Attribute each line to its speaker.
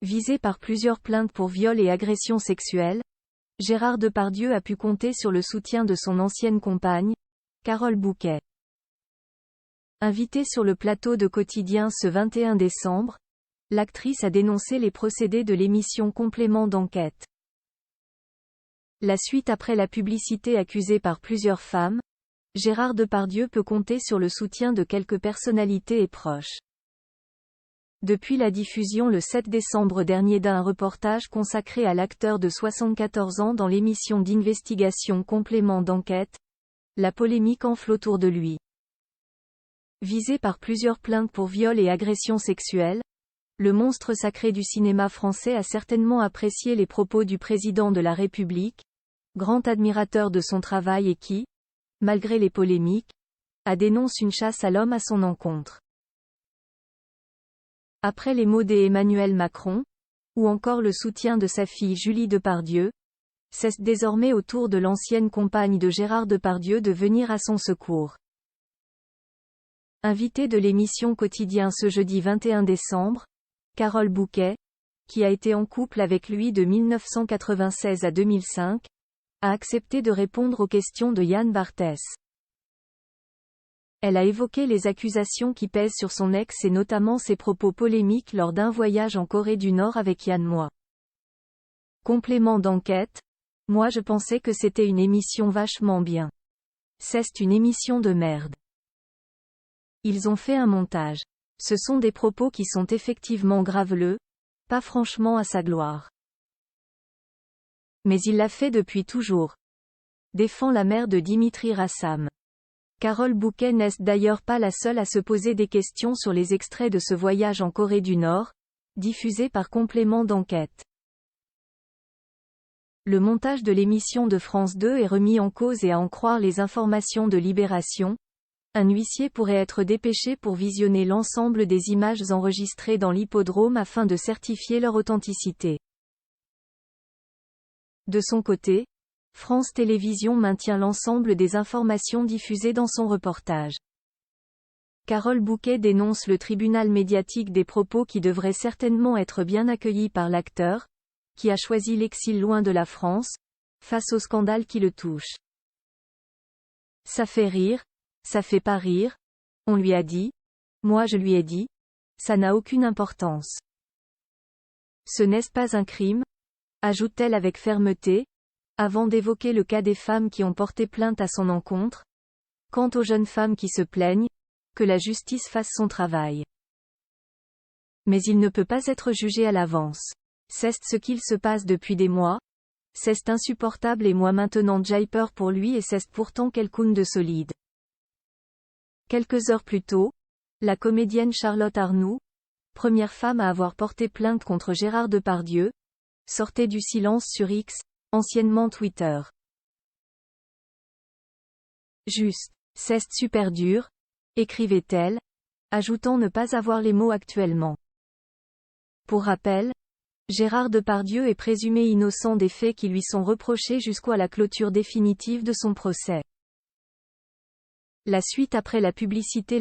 Speaker 1: Visé par plusieurs plaintes pour viol et agression sexuelle, Gérard Depardieu a pu compter sur le soutien de son ancienne compagne, Carole Bouquet. Invitée sur le plateau de Quotidien ce 21 décembre, l'actrice a dénoncé les procédés de l'émission Complément d'enquête. La suite après la publicité accusée par plusieurs femmes, Gérard Depardieu peut compter sur le soutien de quelques personnalités et proches. Depuis la diffusion le 7 décembre dernier d'un reportage consacré à l'acteur de 74 ans dans l'émission d'investigation Complément d'enquête, la polémique enfle autour de lui. Visé par plusieurs plaintes pour viol et agression sexuelle, le monstre sacré du cinéma français a certainement apprécié les propos du président de la République, grand admirateur de son travail et qui, malgré les polémiques, a dénoncé une chasse à l'homme à son encontre. Après les mots d'Emmanuel Macron, ou encore le soutien de sa fille Julie Depardieu, c'est désormais au tour de l'ancienne compagne de Gérard Depardieu de venir à son secours. Invitée de l'émission Quotidien ce jeudi 21 décembre, Carole Bouquet, qui a été en couple avec lui de 1996 à 2005, a accepté de répondre aux questions de Yann Barthès. Elle a évoqué les accusations qui pèsent sur son ex et notamment ses propos polémiques lors d'un voyage en Corée du Nord avec Yann Moix. Complément d'enquête. Moi je pensais que c'était une émission vachement bien. C'est une émission de merde. Ils ont fait un montage. Ce sont des propos qui sont effectivement graveleux, pas franchement à sa gloire. Mais il l'a fait depuis toujours. Défend la mère de Dimitri Rassam. Carole Bouquet n'est d'ailleurs pas la seule à se poser des questions sur les extraits de ce voyage en Corée du Nord, diffusé par Complément d'enquête. Le montage de l'émission de France 2 est remis en cause et à en croire les informations de Libération, un huissier pourrait être dépêché pour visionner l'ensemble des images enregistrées dans l'hippodrome afin de certifier leur authenticité. De son côté, France Télévisions maintient l'ensemble des informations diffusées dans son reportage. Carole Bouquet dénonce le tribunal médiatique des propos qui devraient certainement être bien accueillis par l'acteur, qui a choisi l'exil loin de la France, face au scandale qui le touche. Ça fait rire, ça fait pas rire, on lui a dit, moi je lui ai dit, ça n'a aucune importance. Ce n'est pas un crime, ajoute-t-elle avec fermeté, avant d'évoquer le cas des femmes qui ont porté plainte à son encontre. Quant aux jeunes femmes qui se plaignent, que la justice fasse son travail. Mais il ne peut pas être jugé à l'avance. C'est ce qu'il se passe depuis des mois. C'est insupportable et moi maintenant j'ai peur pour lui et c'est pourtant quelqu'un de solide. Quelques heures plus tôt, la comédienne Charlotte Arnoux, première femme à avoir porté plainte contre Gérard Depardieu, sortait du silence sur X, anciennement Twitter. Juste, c'est super dur, écrivait-elle, ajoutant ne pas avoir les mots actuellement. Pour rappel, Gérard Depardieu est présumé innocent des faits qui lui sont reprochés jusqu'à la clôture définitive de son procès. La suite après la publicité.